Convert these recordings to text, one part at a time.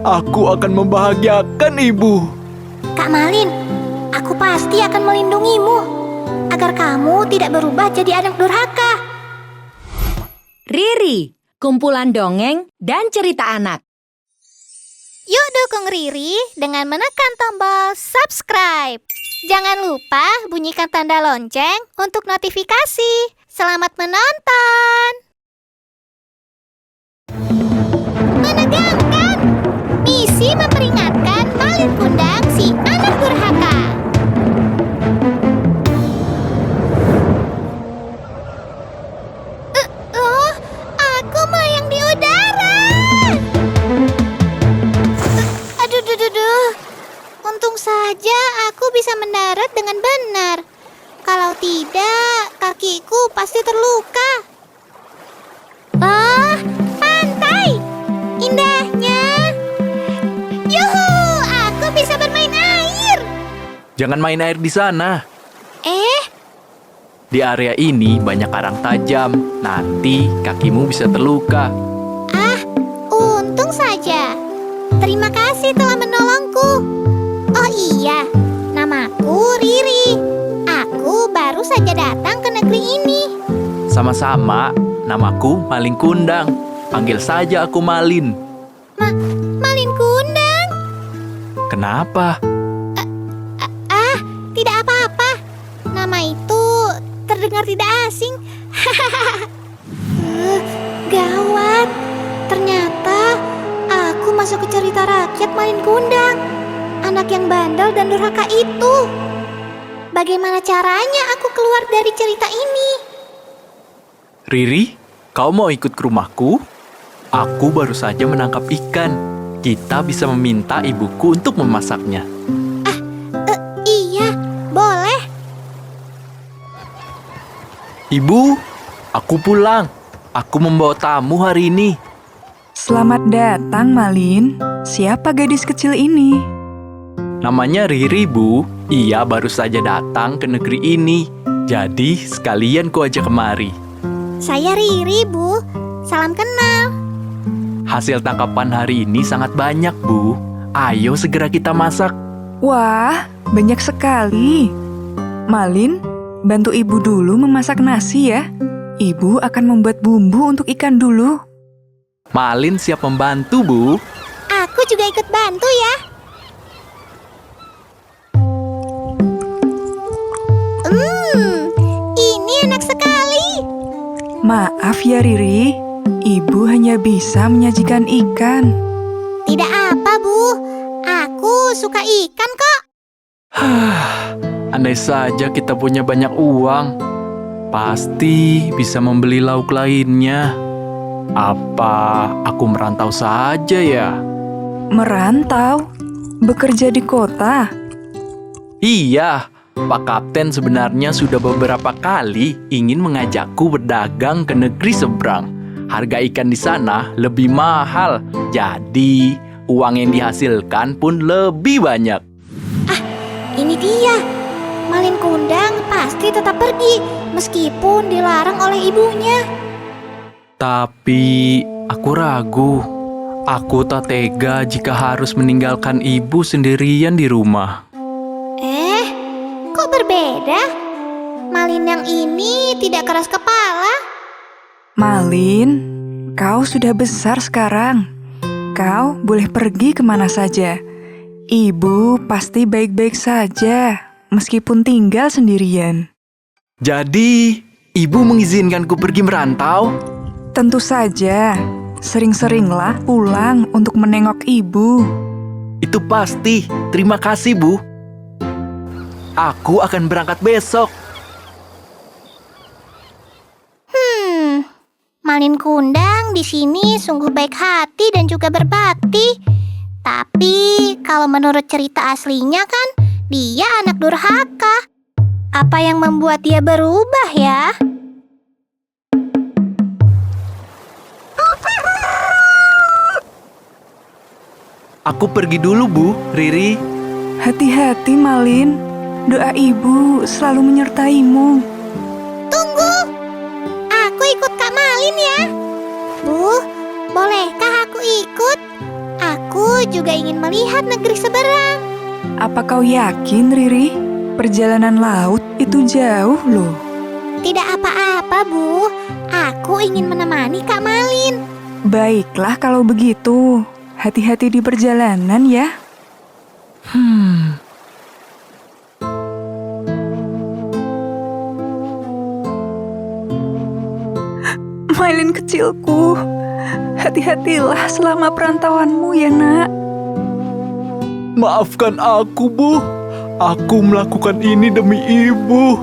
Aku akan membahagiakan ibu. Kak Malin, aku pasti akan melindungimu agar kamu tidak berubah jadi anak durhaka. Riri, kumpulan dongeng dan cerita anak. Yuk dukung Riri dengan menekan tombol subscribe. Jangan lupa bunyikan tanda lonceng untuk notifikasi. Selamat menonton. Menegangkan. Misi memperingatkan Malin Kundang si anak durhaka. Aku melayang di udara. Aduh. Untung saja aku bisa mendarat dengan benar. Kalau tidak, kakiku pasti terluka. Wah, pantai! Indahnya! Yuhu, aku bisa bermain air! Jangan main air di sana. Eh, Di area ini banyak karang tajam. Nanti kakimu bisa terluka. untung saja. Terima kasih telah menolongku. Oh iya, namaku Riri. Aku baru saja datang ke negeri ini. Sama-sama, namaku Malin Kundang. Panggil saja aku Malin. Malin Kundang. Kenapa? Tidak apa-apa. Nama itu terdengar tidak asing. Gawat. Ternyata aku masuk ke cerita rakyat Malin Kundang. Anak yang bandel dan durhaka itu. Bagaimana caranya aku keluar dari cerita ini? Riri, kau mau ikut ke rumahku? Aku baru saja menangkap ikan. Kita bisa meminta ibuku untuk memasaknya. Iya, boleh. Ibu, aku pulang. Aku membawa tamu hari ini. Selamat datang, Malin. Siapa gadis kecil ini? Namanya Riri, Bu. Ia baru saja datang ke negeri ini. Jadi, sekalian ku ajak kemari. Saya Riri, Bu. Salam kenal. Hasil tangkapan hari ini sangat banyak, Bu. Ayo segera kita masak. Wah, banyak sekali. Malin, bantu ibu dulu memasak nasi ya. Ibu akan membuat bumbu untuk ikan dulu. Malin siap membantu, Bu. Aku juga ikut bantu ya. Ini enak sekali. Maaf ya Riri, ibu hanya bisa menyajikan ikan. Tidak apa, Bu. Aku suka ikan kok. Andai saja kita punya banyak uang, pasti bisa membeli lauk lainnya. Apa aku merantau saja ya? Merantau? Bekerja di kota? Iya, Pak Kapten sebenarnya sudah beberapa kali ingin mengajakku berdagang ke negeri seberang. Harga ikan di sana lebih mahal, jadi uang yang dihasilkan pun lebih banyak. Ini dia. Malin Kundang pasti tetap pergi meskipun dilarang oleh ibunya. Tapi aku ragu. Aku tak tega jika harus meninggalkan ibu sendirian di rumah. Kok berbeda? Malin yang ini tidak keras kepala. Malin, kau sudah besar sekarang. Kau boleh pergi kemana saja. Ibu pasti baik-baik saja, meskipun tinggal sendirian. Jadi, ibu mengizinkanku pergi merantau? Tentu saja, sering-seringlah pulang untuk menengok ibu. Itu pasti. Terima kasih, Bu. Aku akan berangkat besok. Malin Kundang di sini sungguh baik hati dan juga berbakti. Tapi kalau menurut cerita aslinya kan dia anak durhaka. Apa yang membuat dia berubah ya? Aku pergi dulu, Bu, Riri. Hati-hati, Malin. Doa ibu selalu menyertaimu. Tunggu, aku ikut Kak Malin ya. Bu, bolehkah aku ikut? Aku Aku juga ingin melihat negeri seberang. Apa kau yakin, Riri? Perjalanan laut itu jauh loh. Tidak apa-apa, Bu. Aku ingin menemani Kak Malin. Baiklah kalau begitu. Hati-hati di perjalanan ya. Mailin kecilku, hati-hatilah selama perantauanmu ya nak. Maafkan aku, Bu. Aku melakukan ini demi Ibu.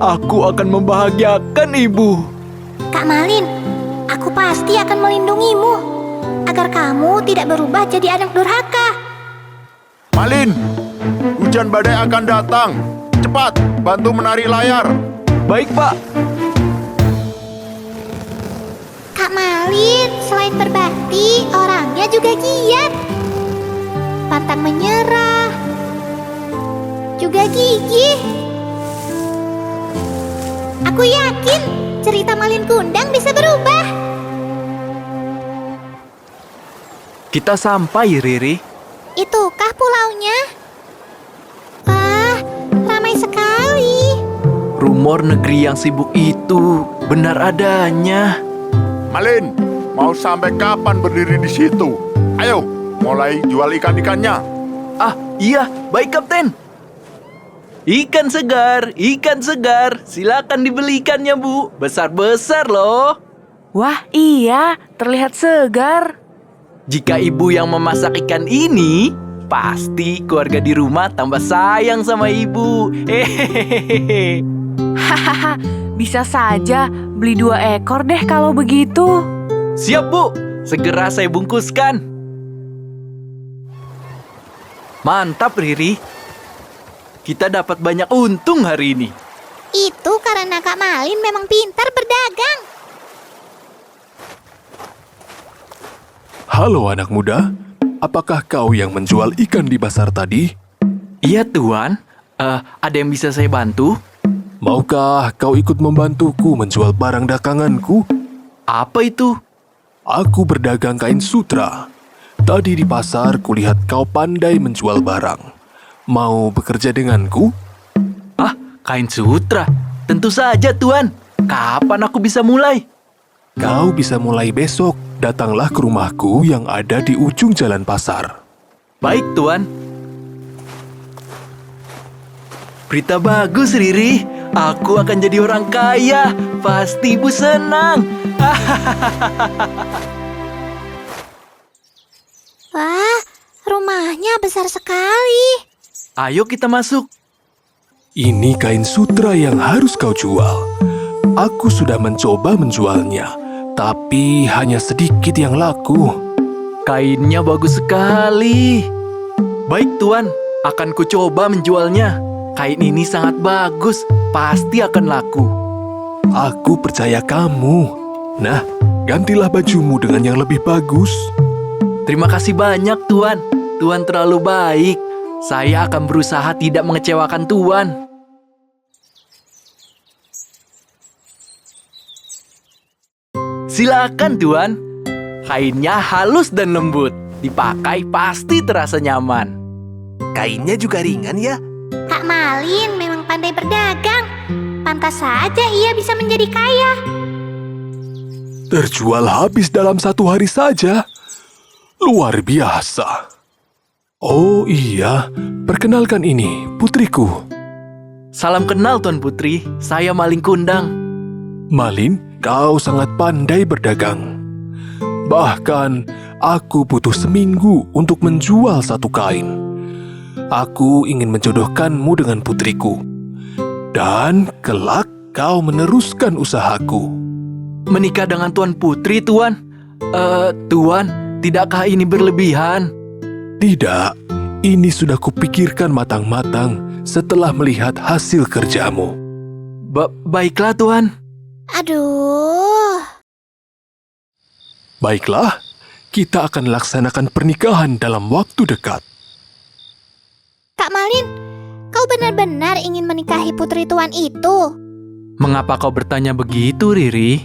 Aku akan membahagiakan Ibu. Kak Malin, aku pasti akan melindungimu agar kamu tidak berubah jadi anak durhaka. Malin, hujan badai akan datang. Cepat, bantu menarik layar. Baik, Pak. Kak Malin, selain berbakti, orangnya juga giat. Pantang menyerah, juga gigih. Aku yakin cerita Malin Kundang bisa berubah. Kita sampai, Riri. Itukah pulaunya? Wah, ramai sekali. Rumor negeri yang sibuk itu benar adanya. Malin, mau sampai kapan berdiri di situ? Ayo, mulai jual ikan-ikannya. Ah, iya, baik Kapten. Ikan segar, ikan segar. Silakan dibeli ikannya, Bu. Besar-besar loh. Wah, iya, terlihat segar. Jika ibu yang memasak ikan ini, pasti keluarga di rumah tambah sayang sama ibu. Hehehe. Hahaha, bisa saja beli 2 ekor deh kalau begitu. Siap, Bu. Segera saya bungkuskan. Mantap, Riri. Kita dapat banyak untung hari ini. Itu karena Kak Malin memang pintar berdagang. Halo anak muda, apakah kau yang menjual ikan di pasar tadi? Iya, Tuan. Ada yang bisa saya bantu? Maukah kau ikut membantuku menjual barang daganganku? Apa itu? Aku berdagang kain sutra. Tadi di pasar kulihat kau pandai menjual barang. Mau bekerja denganku? Ah, kain sutra. Tentu saja, Tuan. Kapan aku bisa mulai? Kau bisa mulai besok. Datanglah ke rumahku yang ada di ujung jalan pasar. Baik, Tuan. Berita bagus, Riri. Aku akan jadi orang kaya. Pasti Ibu senang. Wah, rumahnya besar sekali. Ayo kita masuk. Ini kain sutra yang harus kau jual. Aku sudah mencoba menjualnya, tapi hanya sedikit yang laku. Kainnya bagus sekali. Baik, Tuan. Akan kucoba menjualnya. Kain ini sangat bagus. Pasti akan laku. Aku percaya kamu. Nah, gantilah bajumu dengan yang lebih bagus. Terima kasih banyak, Tuan. Tuan terlalu baik. Saya akan berusaha tidak mengecewakan Tuan. Silakan, Tuan. Kainnya halus dan lembut. Dipakai pasti terasa nyaman. Kainnya juga ringan ya? Kak Malin memang pandai berdagang. Pantas saja ia bisa menjadi kaya. Terjual habis dalam 1 hari saja. Luar biasa. Oh iya, perkenalkan ini putriku. Salam kenal, Tuan Putri. Saya Malin Kundang. Malin, kau sangat pandai berdagang. Bahkan, aku butuh seminggu untuk menjual 1 kain. Aku ingin menjodohkanmu dengan putriku. Dan kelak kau meneruskan usahaku. Menikah dengan Tuan Putri, Tuan? Tuan, tidakkah ini berlebihan? Tidak, ini sudah kupikirkan matang-matang setelah melihat hasil kerjamu. Baiklah, Tuan. Aduh. Baiklah, kita akan laksanakan pernikahan dalam waktu dekat. Kak Malin, kau benar-benar ingin menikahi putri tuan itu? Mengapa kau bertanya begitu, Riri?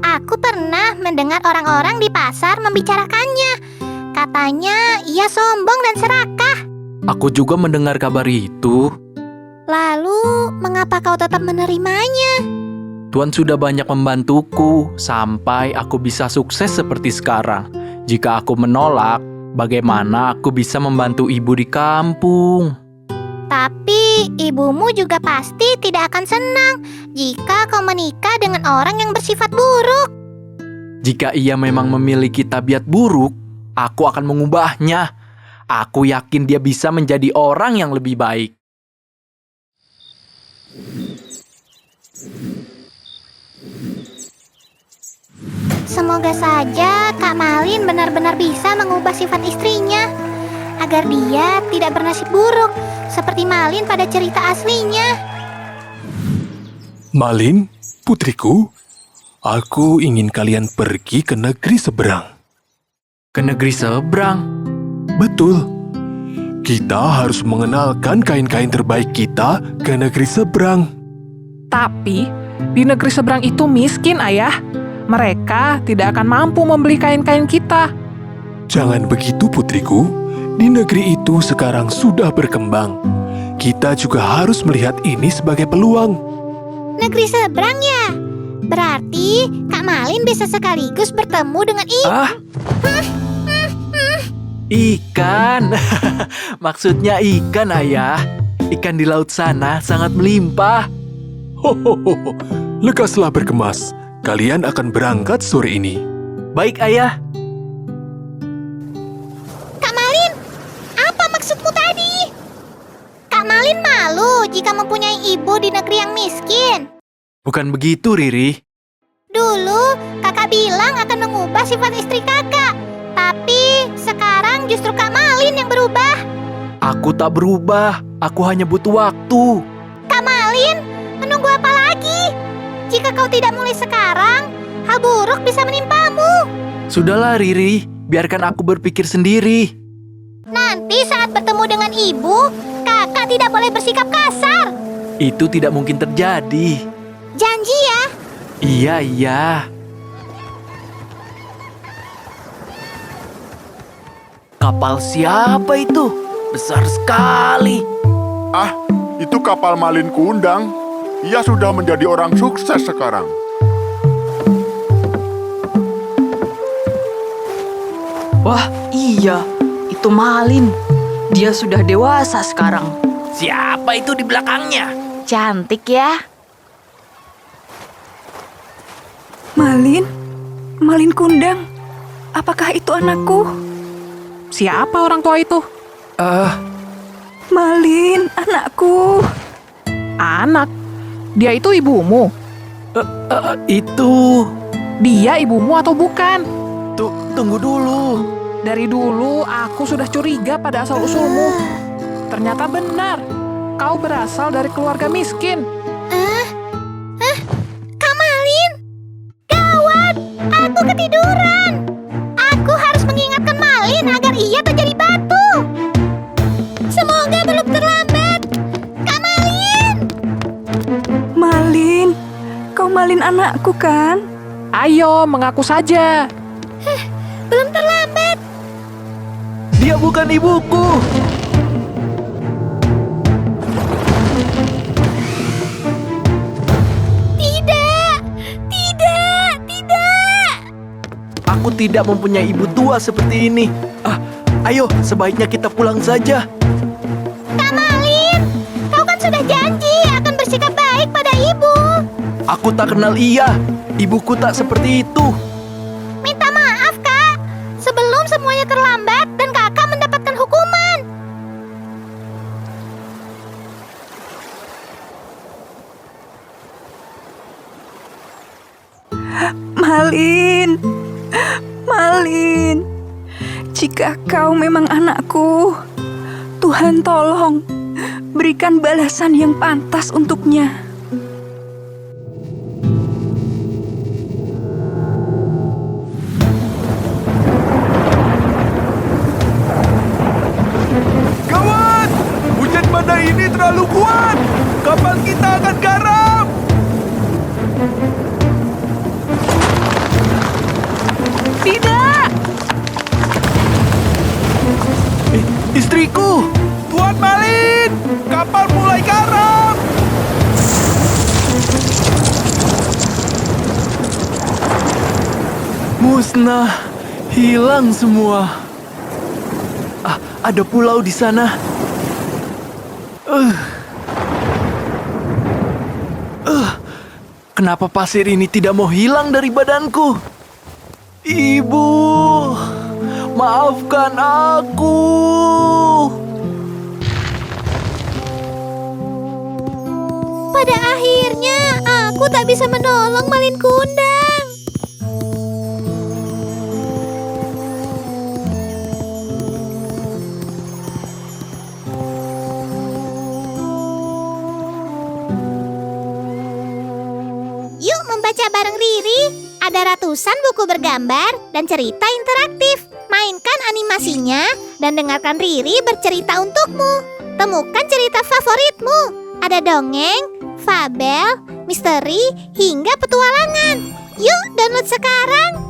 Aku pernah mendengar orang-orang di pasar membicarakannya. Katanya ia sombong dan serakah. Aku juga mendengar kabar itu. Lalu, mengapa kau tetap menerimanya? Tuhan sudah banyak membantuku sampai aku bisa sukses seperti sekarang. Jika aku menolak, bagaimana aku bisa membantu ibu di kampung? Tapi, ibumu juga pasti tidak akan senang jika kau menikah dengan orang yang bersifat buruk. Jika ia memang memiliki tabiat buruk, aku akan mengubahnya. Aku yakin dia bisa menjadi orang yang lebih baik. Semoga saja Kak Malin benar-benar bisa mengubah sifat istrinya, agar dia tidak bernasib buruk seperti Malin pada cerita aslinya. Malin, putriku, aku ingin kalian pergi ke negeri seberang. Ke negeri seberang? Betul. Kita harus mengenalkan kain-kain terbaik kita ke negeri seberang. Tapi, di negeri seberang itu miskin, Ayah. Mereka tidak akan mampu membeli kain-kain kita. Jangan begitu, putriku. Di negeri itu sekarang sudah berkembang. Kita juga harus melihat ini sebagai peluang. Negeri seberang ya? Berarti Kak Malin bisa sekaligus bertemu dengan Ikan. Maksudnya ikan, Ayah. Ikan di laut sana sangat melimpah. Hohoho, lekaslah berkemas. Kalian akan berangkat sore ini. Baik, Ayah. Kak Malin, apa maksudmu tadi? Kak Malin malu jika mempunyai ibu di negeri yang miskin. Bukan begitu, Riri. Dulu kakak bilang akan mengubah sifat istri kakak, tapi sekarang justru Kak Malin yang berubah. Aku tak berubah. Aku hanya butuh waktu. Kak Malin, menunggu apa lagi? Jika kau tidak mulai sekarang, hal buruk bisa menimpamu. Sudahlah, Riri. Biarkan aku berpikir sendiri. Nanti saat bertemu dengan ibu, kakak tidak boleh bersikap kasar. Itu tidak mungkin terjadi. Janji ya. Iya. Kapal siapa itu? Besar sekali. Ah, itu kapal Malin Kundang. Ia sudah menjadi orang sukses sekarang. Wah, iya. Itu Malin. Dia sudah dewasa sekarang. Siapa itu di belakangnya? Cantik ya. Malin? Malin Kundang? Apakah itu anakku? Siapa orang tua itu? Malin, anakku. Anak. Dia itu ibumu. Itu. Dia ibumu atau bukan? Tunggu dulu. Dari dulu aku sudah curiga pada asal-usulmu. Ternyata benar. Kau berasal dari keluarga miskin. Kak Malin, gawat, aku ketiduran. Aku harus mengingatkan Malin agar ia tak jadi batu. Semoga belum terlambat. Kak Malin. Malin, kau Malin anakku kan? Ayo, mengaku saja. Belum terlambat. Dia bukan ibuku. Tidak. Aku tidak mempunyai ibu tua seperti ini. Ayo, sebaiknya kita pulang saja. Kak Malin, kau kan sudah janji akan bersikap baik pada ibu. Aku tak kenal ia. Ibuku tak seperti itu. Minta maaf, Kak. Sebelum semuanya terlambat dan kakak mendapatkan hukuman. Malin, Malin, jika kau memang anakku, Tuhan tolong berikan balasan yang pantas untuknya. Gawat! Hujan badai ini terlalu kuat. Kapal kita akan garam. Tidak! Istriku! Tuan Malin, kapal mulai karam. Musnah, hilang semua. Ah, ada pulau di sana. Kenapa pasir ini tidak mau hilang dari badanku? Ibu, maafkan aku. Pada akhirnya, aku tak bisa menolong Malin Kundang. Yuk membaca bareng Riri. Ada ratusan buku bergambar dan cerita interaktif. Mainkan animasinya dan dengarkan Riri bercerita untukmu. Temukan cerita favoritmu. Ada dongeng, fabel, misteri, hingga petualangan. Yuk download sekarang.